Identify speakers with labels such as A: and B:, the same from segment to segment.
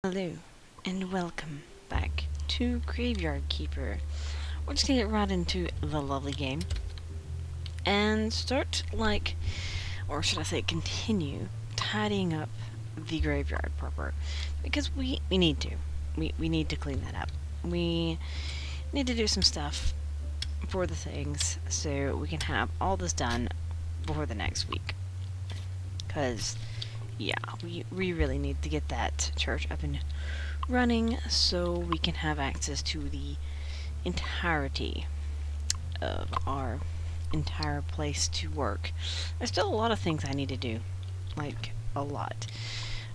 A: Hello, and welcome back to Graveyard Keeper. We're just gonna get right into the lovely game and start, or should I say, continue tidying up the graveyard proper. Because we need to. We need to clean that up. We need to do some stuff for the things so we can have all this done before the next week. Because, yeah, we really need to get that church up and running so we can have access to the entirety of our entire place to work. There's still a lot of things I need to do. Like, a lot.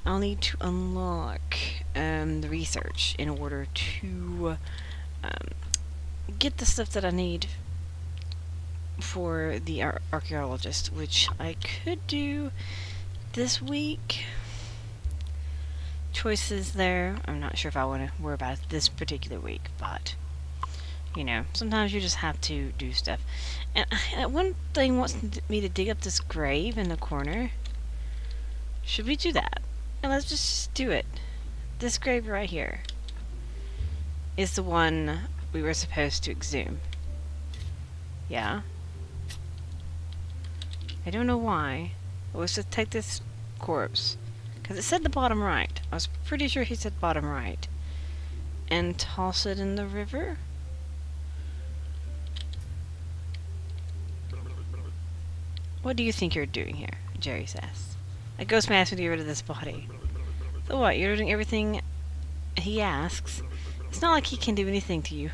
A: I'll need to unlock the research in order to get the stuff that I need for the archaeologist, which I could do this week. Choices there. I'm not sure if I want to worry about it this particular week, but you know, sometimes you just have to do stuff. And one thing wants me to dig up this grave in the corner. Should we do that? And let's just do it. This grave right here is the one we were supposed to exhume. Yeah. I don't know why. Let's just take this corpse. Because it said the bottom right. I was pretty sure he said bottom right. And toss it in the river? What do you think you're doing here? Jerry says. A ghost man asked me to get rid of this body. So what, you're doing everything he asks? It's not like he can do anything to you.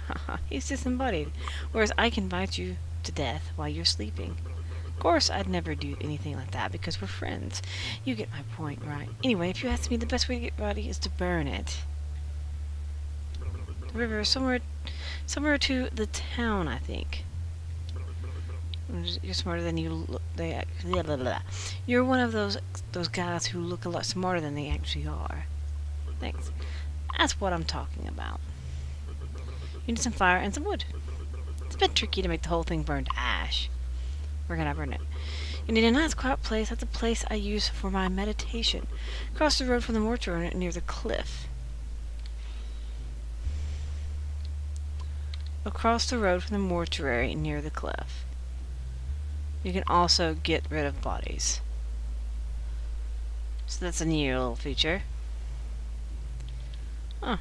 A: He's disembodied. Whereas I can bite you to death while you're sleeping. Of course, I'd never do anything like that because we're friends. You get my point, right? Anyway, if you ask me, the best way to get body is to burn it. The river, somewhere to the town, I think. You're smarter than you look. You're one of those guys who look a lot smarter than they actually are. Thanks. That's what I'm talking about. You need some fire and some wood. It's a bit tricky to make the whole thing burn to ash. We're gonna burn it. You need a nice quiet place. That's a place I use for my meditation. Across the road from the mortuary near the cliff. Across the road from the mortuary near the cliff. You can also get rid of bodies. So that's a new little feature. Huh.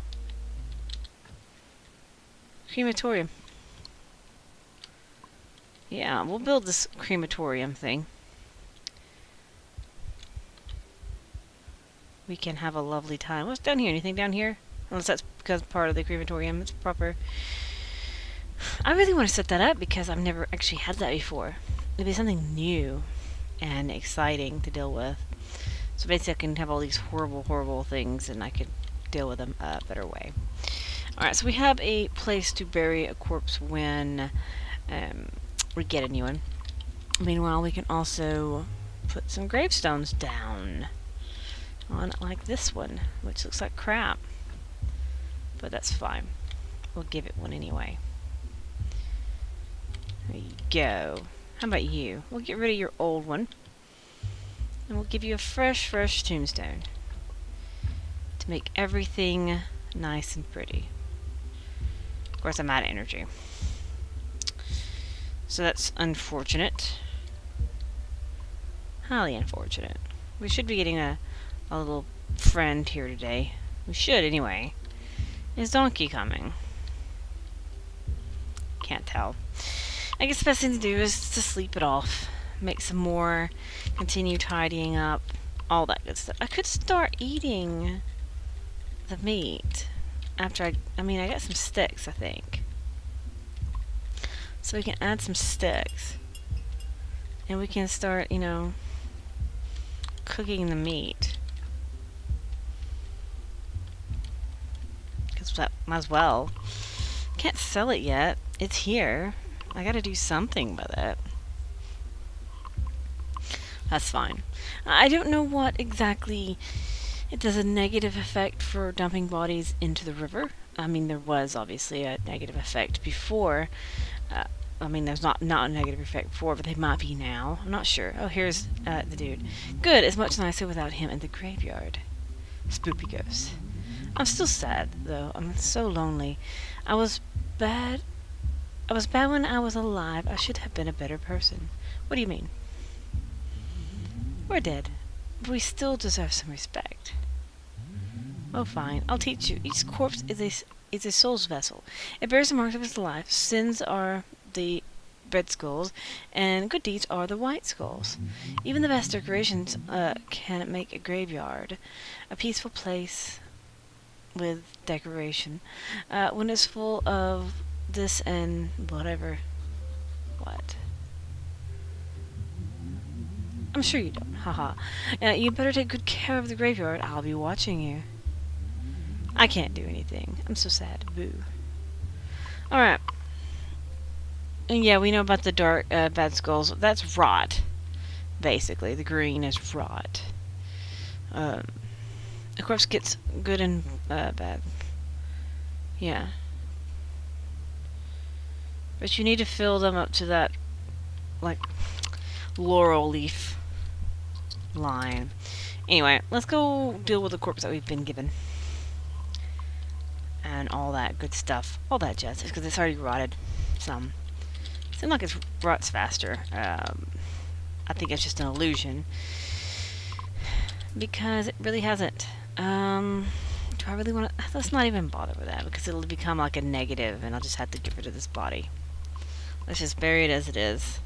A: Crematorium. Yeah, we'll build this crematorium thing. We can have a lovely time. What's down here? Anything down here? Unless that's because part of the crematorium. It's proper. I really want to set that up because I've never actually had that before. It'd be something new and exciting to deal with. So basically I can have all these horrible, horrible things and I could deal with them a better way. Alright, so we have a place to bury a corpse when we get a new one. Meanwhile, we can also put some gravestones down on like this one, which looks like crap. But that's fine. We'll give it one anyway. There you go. How about you? We'll get rid of your old one. And we'll give you a fresh tombstone. To make everything nice and pretty. Of course, I'm out of energy. So that's unfortunate. Highly unfortunate. We should be getting a little friend here today. We should, anyway. Is Donkey coming? Can't tell. I guess the best thing to do is to sleep it off. Make some more. Continue tidying up. All that good stuff. I could start eating the meat. After I got some sticks, I think. So we can add some sticks. And we can start, you know, cooking the meat. Because that might as well. Can't sell it yet. It's here. I gotta do something with it. That's fine. I don't know what exactly it does a negative effect for dumping bodies into the river. I mean, there was obviously a negative effect before. There's not a negative effect before, but they might be now. I'm not sure. Oh, here's the dude. Good, it's much nicer without him in the graveyard. Spoopy ghost. I'm still sad, though. I'm so lonely. I was bad. I was bad when I was alive. I should have been a better person. What do you mean? We're dead. But we still deserve some respect. Oh, fine. I'll teach you. Each corpse is a soul's vessel. It bears the marks of its life. Sins are the red skulls, and good deeds are the white skulls. Even the best decorations can make a graveyard a peaceful place with decoration. When it's full of this and whatever. What? I'm sure you don't. Haha. You better take good care of the graveyard. I'll be watching you. I can't do anything. I'm so sad. Boo. Alright. And yeah, we know about the dark, bad skulls. That's rot. Basically. The green is rot. The corpse gets good and bad. Yeah. But you need to fill them up to that, like, laurel leaf line. Anyway, let's go deal with the corpse that we've been given. And all that good stuff. All that jazz. Because it's already rotted some. Seems like it rots faster. I think it's just an illusion. Because it really hasn't. Do I really want to... Let's not even bother with that. Because it'll become like a negative. And I'll just have to get rid of this body. Let's just bury it as it is.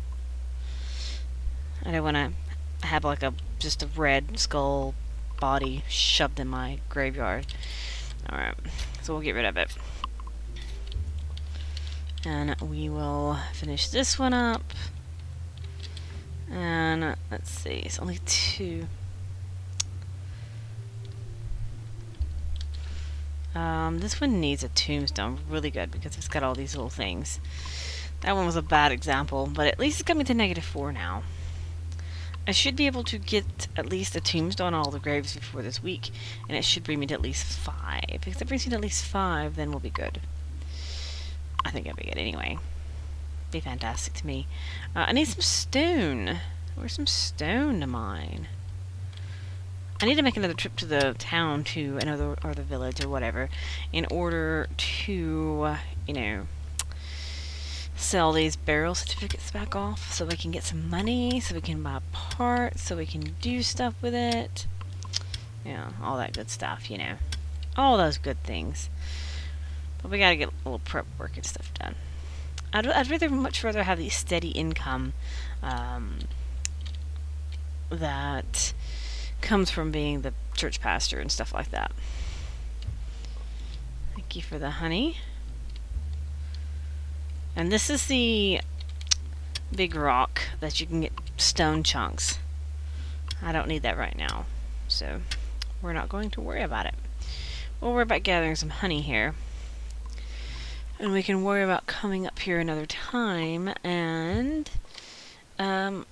A: I don't want to have like just a red skull body shoved in my graveyard. Alright, so we'll get rid of it. And we will finish this one up. And let's see, it's only 2. This one needs a tombstone really good because it's got all these little things. That one was a bad example, but at least it's got me to -4 now. I should be able to get at least a tombstone on all the graves before this week, and it should bring me to at least 5. If it brings me to at least 5, then we'll be good. I think I'll be good anyway. Be fantastic to me. I need some stone. Where's some stone to mine? I need to make another trip to the town to another or the village or whatever in order to, you know, sell these burial certificates back off so we can get some money, so we can buy parts, so we can do stuff with it. Yeah, all that good stuff, you know. All those good things. But we gotta get a little prep work and stuff done. I'd much rather have the steady income that comes from being the church pastor and stuff like that. Thank you for the honey. And this is the big rock that you can get stone chunks. I don't need that right now, so we're not going to worry about it. We'll worry about gathering some honey here. And we can worry about coming up here another time and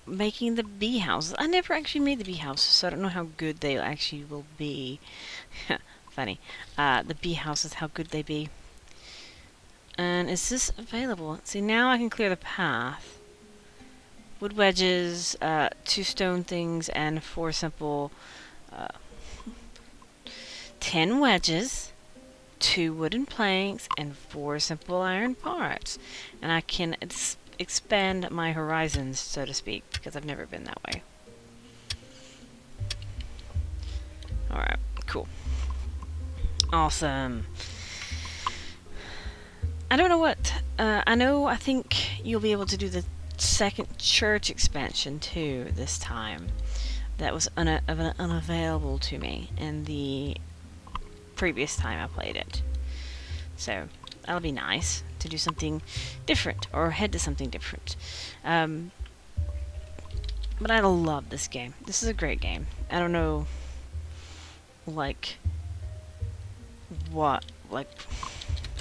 A: making the bee houses. I never actually made the bee houses, so I don't know how good they actually will be. Funny. The bee houses, how good they be. And is this available? See, now I can clear the path. Wood wedges, 2 stone things, and 4 simple... 10 wedges, 2 wooden planks, and 4 simple iron parts. And I can expand my horizons, so to speak, because I've never been that way. Alright, cool. Awesome. I don't know what... I think you'll be able to do the second church expansion, too, this time. That was unavailable to me in the previous time I played it. So, that'll be nice to do something different, or head to something different. But I love this game. This is a great game. I don't know, like, what, like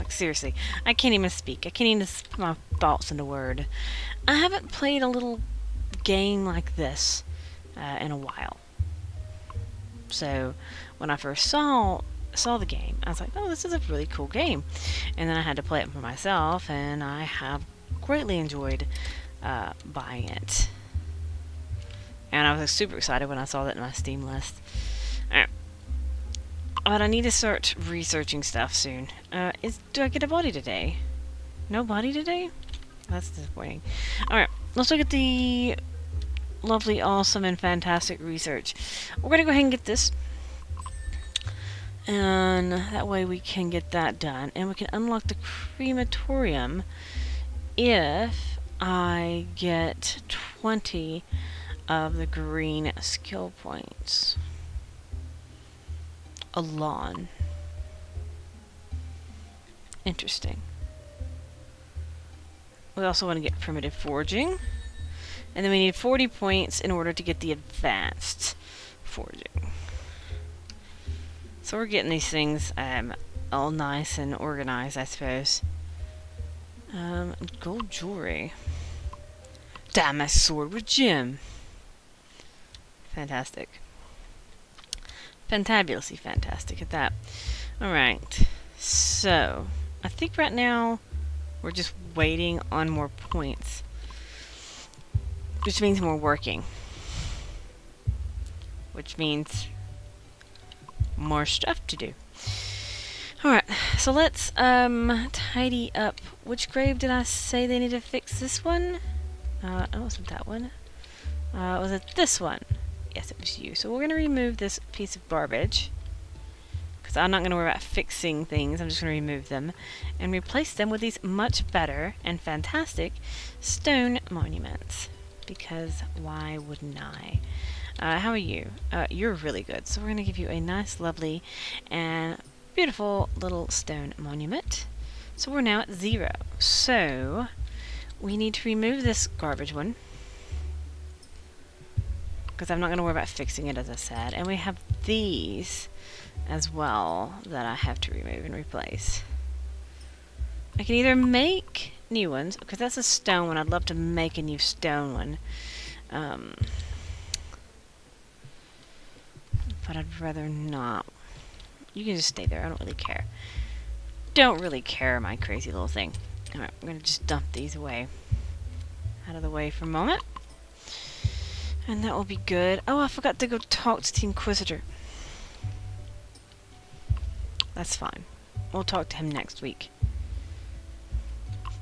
A: seriously, I can't even speak. I can't even put my thoughts into word. I haven't played a little game like this in a while. So, when I first saw the game, I was like, oh, this is a really cool game. And then I had to play it for myself, and I have greatly enjoyed buying it. And I was super excited when I saw that in my Steam list. Alright. But I need to start researching stuff soon. Do I get a body today? No body today? That's disappointing. Alright, let's look at the lovely, awesome, and fantastic research. We're gonna go ahead and get this. And that way we can get that done. And we can unlock the crematorium if I get 20 of the green skill points. A lawn. Interesting. We also want to get primitive forging. And then we need 40 points in order to get the advanced forging. So we're getting these things all nice and organized, I suppose. Gold jewelry. Diamond sword with gem. Fantastic. Fantabulously fantastic at that. Alright. So, I think right now we're just waiting on more points. Which means more working. Which means more stuff to do. Alright, so let's tidy up. Which grave did I say they need to fix? This one? It wasn't that one. Was it this one? Yes, it was you. So we're going to remove this piece of garbage. Because I'm not going to worry about fixing things. I'm just going to remove them. And replace them with these much better and fantastic stone monuments. Because why wouldn't I? How are you? You're really good. So we're going to give you a nice, lovely, and beautiful little stone monument. So we're now at 0. So we need to remove this garbage one. Because I'm not going to worry about fixing it, as I said. And we have these as well that I have to remove and replace. I can either make new ones, because that's a stone one. I'd love to make a new stone one. But I'd rather not. You can just stay there. I don't really care. Don't really care, my crazy little thing. Alright, I'm going to just dump these away. Out of the way for a moment. And that will be good. Oh, I forgot to go talk to the Inquisitor. That's fine. We'll talk to him next week.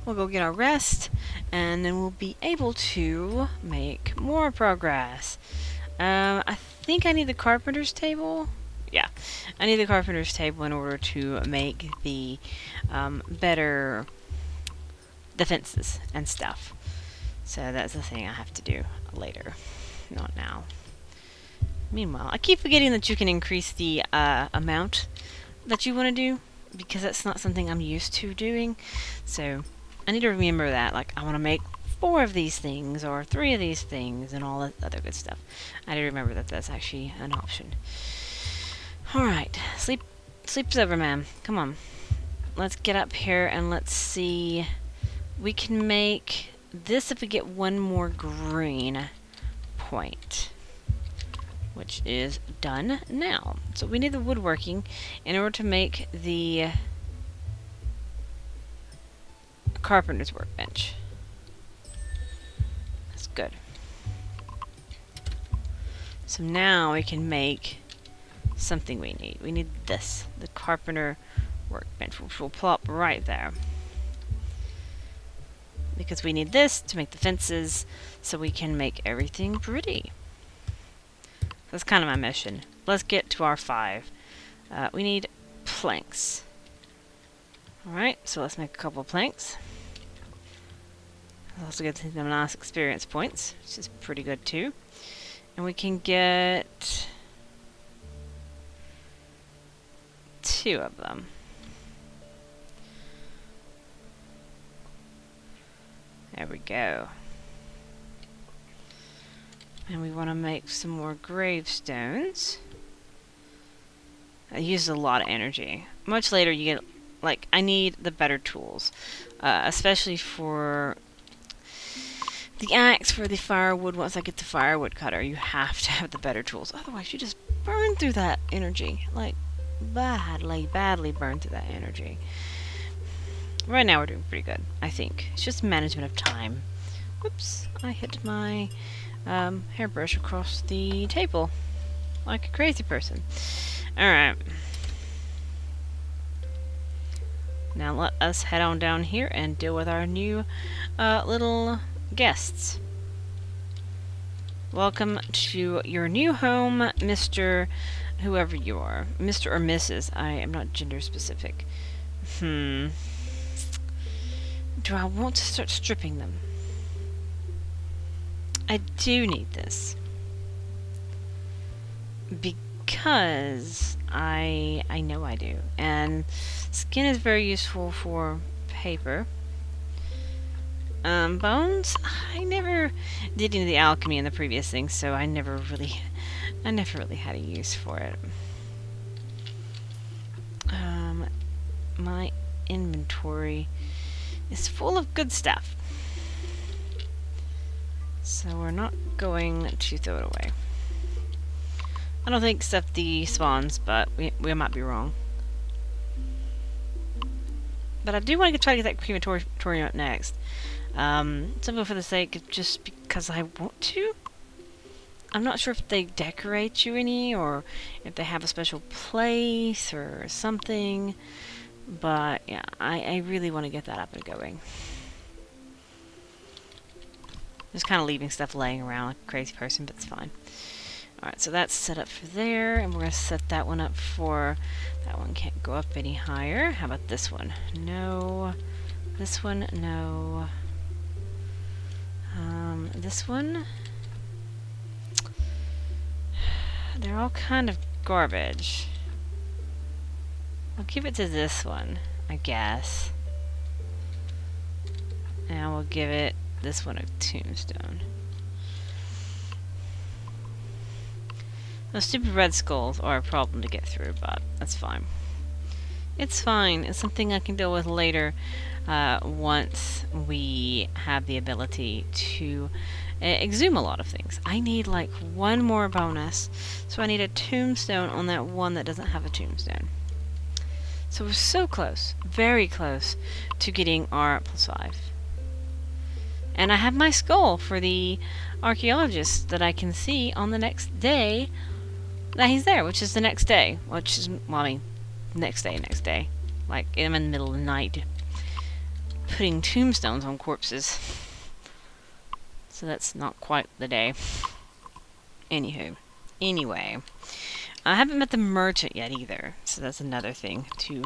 A: We'll go get our rest, and then we'll be able to make more progress. I think I need the carpenter's table. Yeah, I need the carpenter's table in order to make the better defenses and stuff. So that's the thing I have to do later, not now. Meanwhile, I keep forgetting that you can increase the amount that you want to do, because that's not something I'm used to doing. So I need to remember that. Like, I want to make 4 of these things, or 3 of these things, and all that other good stuff. I need to remember that that's actually an option. Alright, sleep's over, man. Come on. Let's get up here and let's see. We can make this if we get 1 more green point, which is done now. So we need the woodworking in order to make the carpenter's workbench. That's good. So now we can make something we need. We need this, the carpenter workbench, which will plop right there. Because we need this to make the fences so we can make everything pretty. That's kind of my mission. Let's get to our 5. We need planks. Alright, so let's make a couple of planks. Let's also get some nice experience points, which is pretty good too. And we can get 2 of them. There we go. And we want to make some more gravestones. It uses a lot of energy. Much later you get, like, I need the better tools. Especially for the axe, for the firewood. Once I get the firewood cutter, you have to have the better tools. Otherwise you just burn through that energy. Like, badly burn through that energy. Right now we're doing pretty good, I think. It's just management of time. Whoops, I hit my hairbrush across the table like a crazy person. Alright. Now let us head on down here and deal with our new little guests. Welcome to your new home, Mr. whoever you are. Mr. or Mrs. I am not gender specific. Do I want to start stripping them? I do need this. Because I know I do. And skin is very useful for paper. Bones, I never did any of the alchemy in the previous thing, so I never really had a use for it. My inventory is full of good stuff. So we're not going to throw it away. I don't think except the spawns, but we might be wrong. But I do want to try to get that crematorium up next. Simply for the sake of just because I want to. I'm not sure if they decorate you any or if they have a special place or something. But yeah, I really want to get that up and going. Just kind of leaving stuff laying around like a crazy person, but it's fine. Alright, so that's set up for there, and we're going to set that one up for... That one can't go up any higher. How about this one? No. This one, no. This one... They're all kind of garbage. I'll give it to this one, I guess. And we'll give it this one a tombstone. Those stupid red skulls are a problem to get through, but that's fine. It's fine. It's something I can deal with later once we have the ability to exhume a lot of things. I need like one more bonus, so I need a tombstone on that one that doesn't have a tombstone. So we're so close, very close to getting our +5. And I have my skull for the archaeologist that I can see on the next day that he's there, which is the next day. Which is, well, I mean, next day. Like, I'm in the middle of the night putting tombstones on corpses. So that's not quite the day. Anyway. I haven't met the merchant yet either, so that's another thing to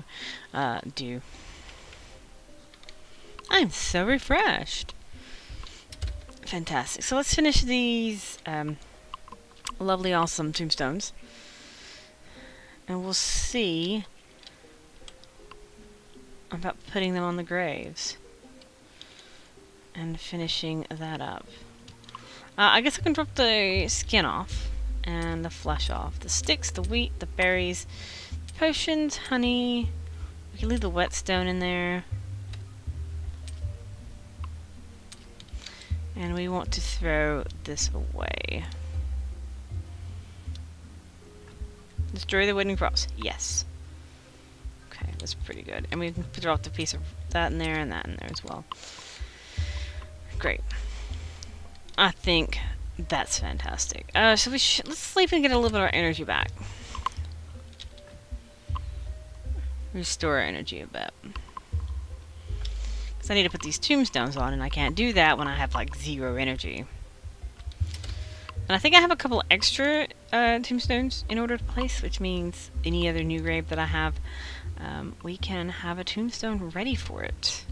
A: do. I'm so refreshed. Fantastic. So let's finish these lovely, awesome tombstones. And we'll see about putting them on the graves. And finishing that up. I guess I can drop the skin off. And the flesh off. The sticks, the wheat, the berries, potions, honey. We can leave the whetstone in there. And we want to throw this away. Destroy the wooden cross. Yes. Okay, that's pretty good. And we can drop the piece of that in there and that in there as well. Great. I think that's fantastic. So let's sleep and get a little bit of our energy back. Restore our energy a bit. Because I need to put these tombstones on, and I can't do that when I have like 0 energy. And I think I have a couple extra tombstones in order to place, which means any other new grave that I have, we can have a tombstone ready for it.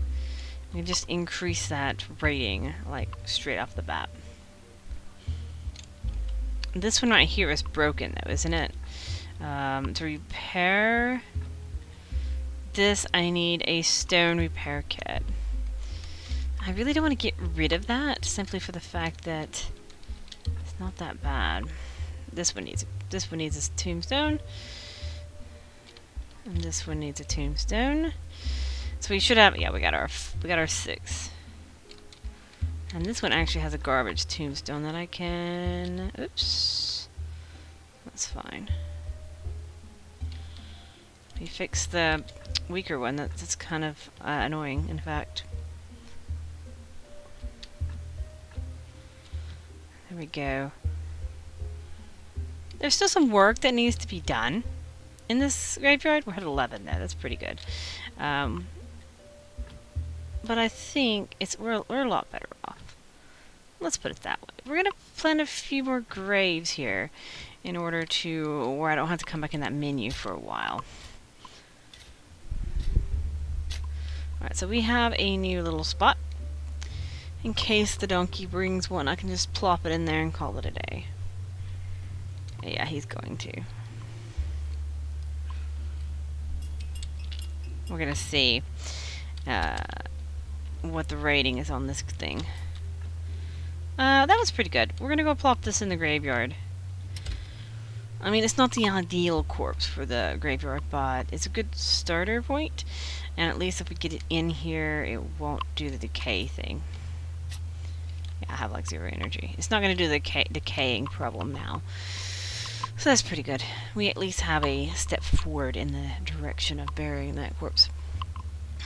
A: We can just increase that rating, like, straight off the bat. This one right here is broken, though, isn't it? To repair this, I need a stone repair kit. I really don't want to get rid of that, simply for the fact that it's not that bad. This one needs a tombstone, and this one needs a tombstone. So we should have, yeah, we got our 6. And this one actually has a garbage tombstone that I can... Oops. That's fine. We fixed the weaker one. That's kind of annoying, in fact. There we go. There's still some work that needs to be done in this graveyard. We're at 11 now. That's pretty good. but I think we're a lot better off. Let's put it that way. We're gonna plant a few more graves here in order to where I don't have to come back in that menu for a while. Alright, so we have a new little spot. In case the donkey brings one, I can just plop it in there and call it a day. Yeah, he's going to. We're gonna see what the rating is on this thing. That was pretty good. We're gonna go plop this in the graveyard. I mean, it's not the ideal corpse for the graveyard, but it's a good starter point. And at least if we get it in here, it won't do the decay thing. Yeah, I have like 0 energy. It's not gonna do the decaying problem now. So that's pretty good. We at least have a step forward in the direction of burying that corpse.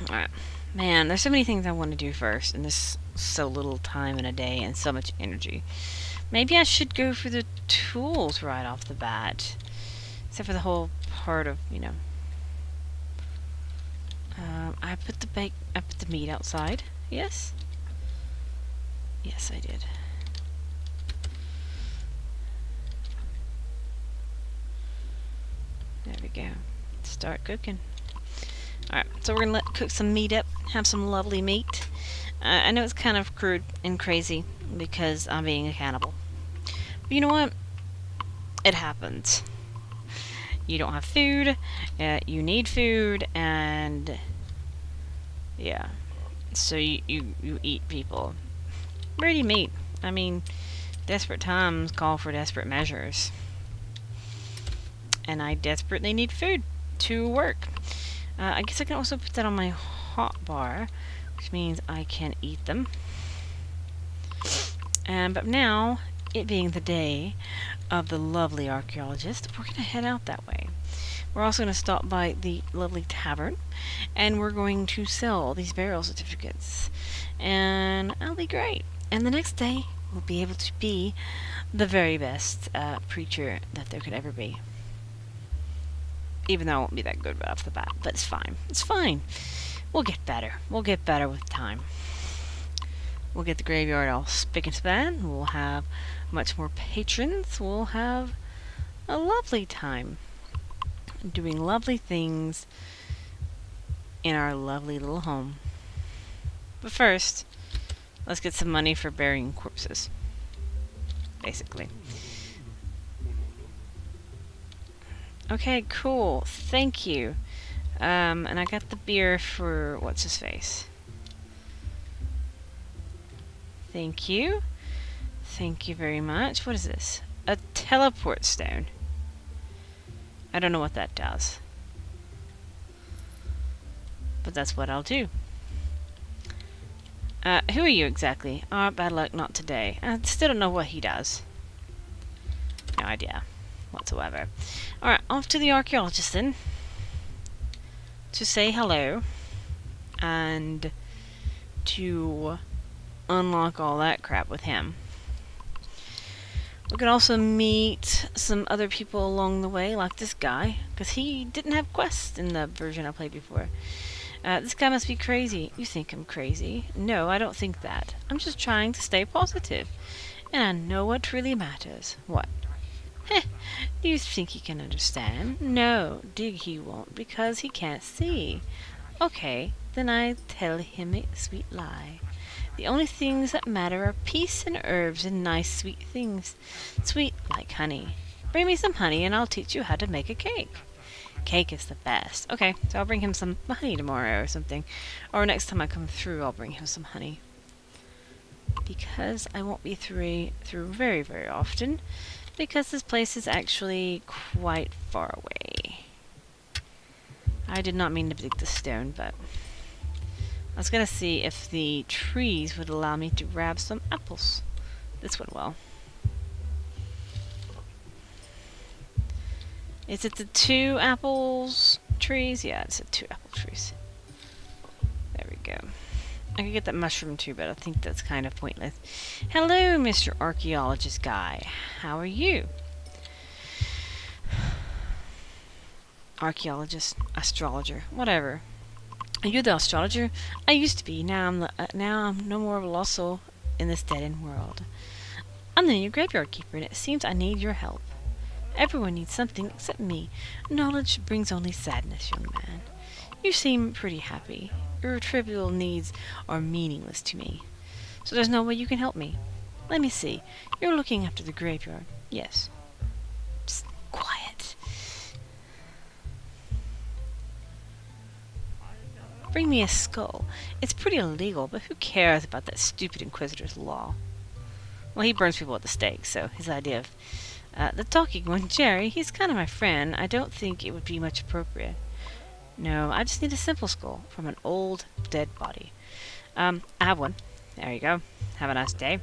A: Alright. Man, there's so many things I want to do first, and there's so little time in a day and so much energy. Maybe I should go for the tools right off the bat. Except for the whole part of, you know. I put the meat outside. Yes? Yes, I did. There we go. Start cooking. Alright, so we're gonna cook some meat up, have some lovely meat. I know it's kind of crude and crazy because I'm being a cannibal. But you know what? It happens. You don't have food, you need food, and yeah. So you eat people. Pretty meat. I mean, desperate times call for desperate measures. And I desperately need food to work. I guess I can also put that on my hot bar, which means I can eat them. But now, it being the day of the lovely archaeologist, we're going to head out that way. We're also going to stop by the lovely tavern, and we're going to sell these burial certificates. And that'll be great. And the next day, we'll be able to be the very best preacher that there could ever be. Even though I won't be that good right off the bat. But it's fine. It's fine. We'll get better. We'll get better with time. We'll get the graveyard all spick and span. We'll have much more patrons. We'll have a lovely time. Doing lovely things in our lovely little home. But first, let's get some money for burying corpses. Basically. Okay, cool. Thank you. And I got the beer for what's his face. Thank you. Thank you very much. What is this? A teleport stone. I don't know what that does. But that's what I'll do. Who are you exactly? Bad luck, not today. I still don't know what he does. No idea whatsoever. Alright, off to the archaeologist then. To say hello. And to unlock all that crap with him. We could also meet some other people along the way, like this guy, because he didn't have quests in the version I played before. This guy must be crazy. You think I'm crazy? No, I don't think that. I'm just trying to stay positive. And I know what really matters. What? Heh, do you think he can understand? No, dig he won't, because he can't see. Okay, then I tell him a sweet lie. The only things that matter are peace and herbs and nice sweet things. Sweet like honey. Bring me some honey and I'll teach you how to make a cake. Cake is the best. Okay, so I'll bring him some honey tomorrow or something. Or next time I come through, I'll bring him some honey. Because I won't be through very, very often. Because this place is actually quite far away. I did not mean to dig the stone, but I was gonna see if the trees would allow me to grab some apples. This went well. Is it the 2 apples trees? Yeah, it's the 2 apple trees. There we go. I could get that mushroom too, but I think that's kind of pointless. Hello, Mr. Archaeologist Guy. How are you? Archaeologist, astrologer, whatever. Are you the astrologer? I used to be. Now I'm no more of a lost soul in this dead-end world. I'm the new graveyard keeper, and it seems I need your help. Everyone needs something except me. Knowledge brings only sadness, young man. You seem pretty happy. Your trivial needs are meaningless to me. So there's no way you can help me. Let me see. You're looking after the graveyard. Yes. Psst, quiet. Bring me a skull. It's pretty illegal, but who cares about that stupid Inquisitor's law? Well, he burns people at the stake, so his idea of the talking one, Jerry, he's kind of my friend. I don't think it would be much appropriate. No, I just need a simple skull from an old, dead body. I have one. There you go. Have a nice day.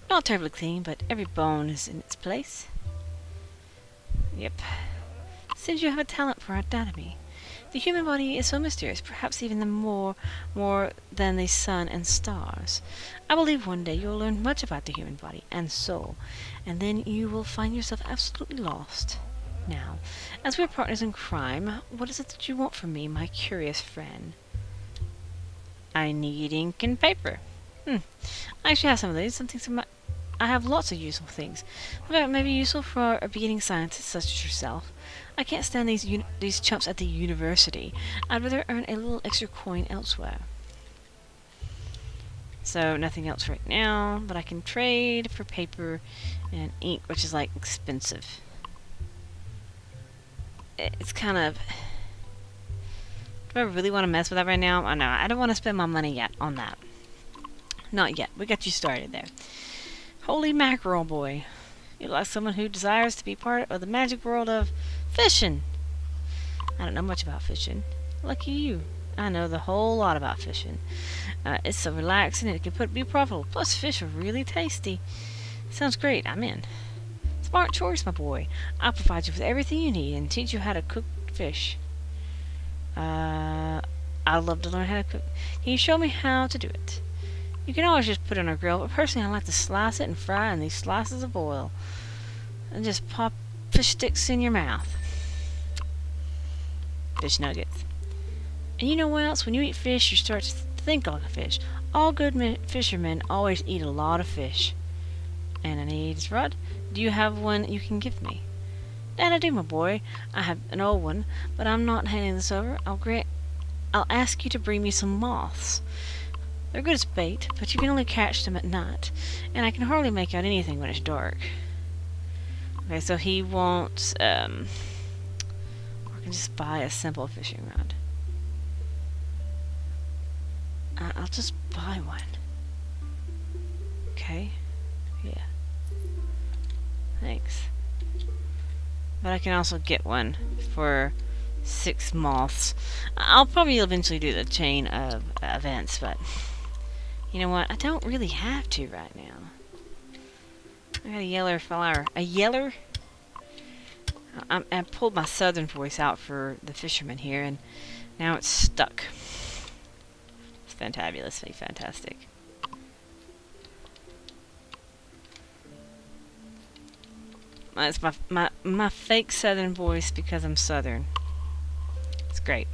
A: Not terribly clean, but every bone is in its place. Yep. Seems you have a talent for anatomy. The human body is so mysterious, perhaps even more than the sun and stars. I believe one day you'll learn much about the human body and soul, and then you will find yourself absolutely lost. Now, as we're partners in crime, what is it that you want from me, my curious friend? I need ink and paper. I actually have some of these. I have lots of useful things. Maybe useful for a beginning scientist such as yourself. I can't stand these chumps at the university. I'd rather earn a little extra coin elsewhere. So nothing else right now, but I can trade for paper and ink, which is like expensive. It's kind of... Do I really want to mess with that right now? I know, I don't want to spend my money yet on that. Not yet. We got you started there. Holy mackerel, boy. You're like someone who desires to be part of the magic world of fishing. I don't know much about fishing. Lucky you. I know the whole lot about fishing. It's so relaxing and it can be profitable. Plus, fish are really tasty. Sounds great. I'm in. Smart choice, my boy. I'll provide you with everything you need and teach you how to cook fish. I'd love to learn how to cook. Can you show me how to do it? You can always just put it on a grill, but personally I like to slice it and fry in these slices of oil. And just pop fish sticks in your mouth. Fish nuggets. And you know what else? When you eat fish, you start to think like a fish. All good fishermen always eat a lot of fish. And I need rod. Do you have one you can give me? That I do, my boy. I have an old one, but I'm not handing this over. I'll ask you to bring me some moths. They're good as bait, but you can only catch them at night, and I can hardly make out anything when it's dark. Okay, so he wants, or I can just buy a simple fishing rod. I'll just buy one. Okay. Yeah. Thanks. But I can also get one for 6 moths. I'll probably eventually do the chain of events, but you know what? I don't really have to right now. I got a yeller flower. A yeller? I pulled my southern voice out for the fisherman here, and now it's stuck. It's fantabulous. Fantastic. It's my fake southern voice because I'm southern. It's great.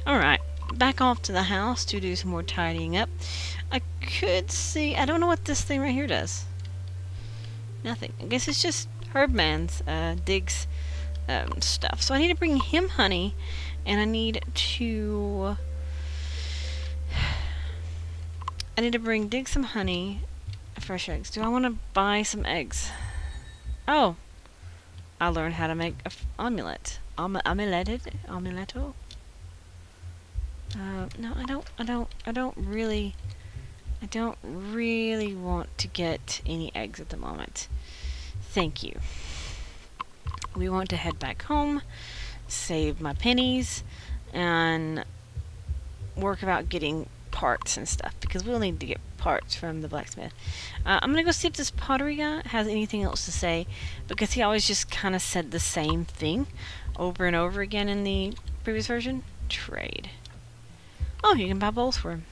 A: Alright, back off to the house to do some more tidying up. I could see... I don't know what this thing right here does. Nothing. I guess it's just Herbman's digs stuff. So I need to bring him honey, and I need to dig some honey, fresh eggs. Do I want to buy some eggs? Oh, I learned how to make an omelette. Omeletto? No, I don't really want to get any eggs at the moment. Thank you. We want to head back home, save my pennies, and work about getting parts and stuff, because we'll need to get parts from the blacksmith. I'm gonna go see if this pottery guy has anything else to say, because he always just kind of said the same thing over and over again in the previous version. Trade. Oh, you can buy bowls from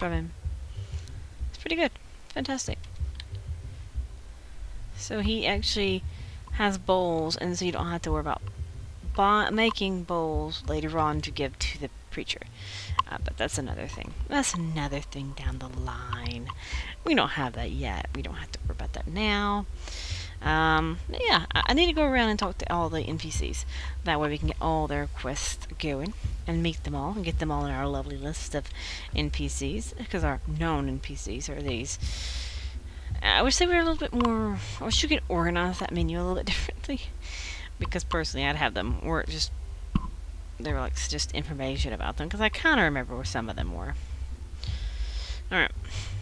A: him. It's pretty good. Fantastic. So he actually has bowls, and so you don't have to worry about making bowls later on to give to the preacher. But that's another thing. That's another thing down the line. We don't have that yet. We don't have to worry about that now. Yeah, I need to go around and talk to all the NPCs. That way we can get all their quests going and meet them all and get them all in our lovely list of NPCs. Because our known NPCs are these. I wish they were a little bit more... I wish you could organize that menu a little bit differently. Because personally, I'd have them where it just... They were like just information about them. Because I kind of remember where some of them were. Alright,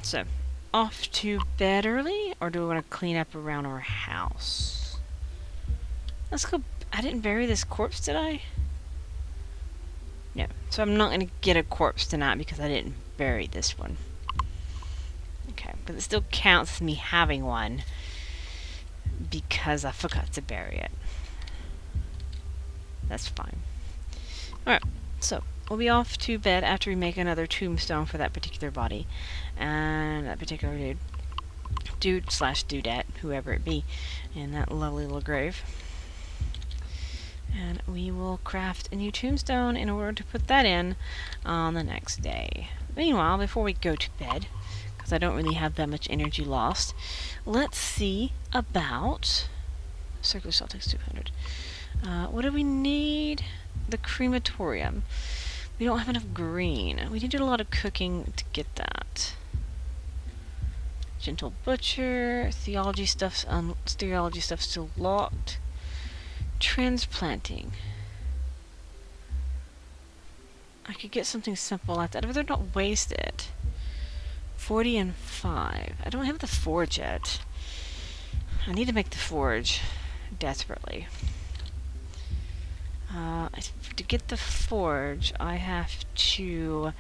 A: so... Off to bed early? Or do we want to clean up around our house? Let's go... I didn't bury this corpse, did I? No. So I'm not going to get a corpse tonight because I didn't bury this one. Okay, but it still counts as me having one because I forgot to bury it. That's fine. Alright, so we'll be off to bed after we make another tombstone for that particular body. And that particular dude/dudette, whoever it be, in that lovely little grave. And we will craft a new tombstone in order to put that in on the next day. Meanwhile, before we go to bed, because I don't really have that much energy lost, let's see about... Circular cell takes 200. What do we need? The crematorium. We don't have enough green. We need to do a lot of cooking to get that. Gentle butcher. Theology stuff's still locked. Transplanting. I could get something simple like that. I'd rather not waste it. 40 and 5. I don't have the forge yet. I need to make the forge desperately. To get the forge, I have to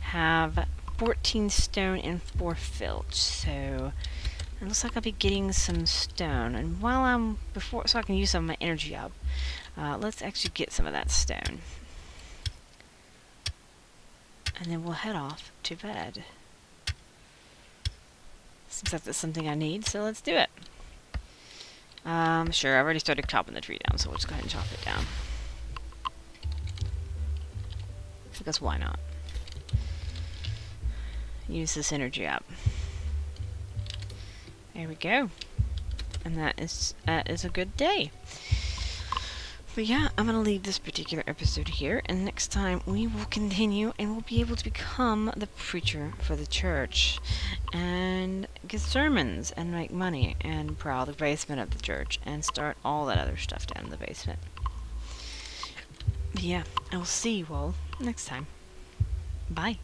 A: have 14 stone and 4 filch. So it looks like I'll be getting some stone. And while so I can use some of my energy up, let's actually get some of that stone. And then we'll head off to bed. Seems like that's something I need, so let's do it. Sure, I've already started chopping the tree down, so we'll just go ahead and chop it down. Because why not? Use this energy up. There we go. And that is a good day. But yeah, I'm going to leave this particular episode here, and next time we will continue and we'll be able to become the preacher for the church and get sermons and make money and prowl the basement of the church and start all that other stuff down in the basement. But yeah, I will see you all next time. Bye.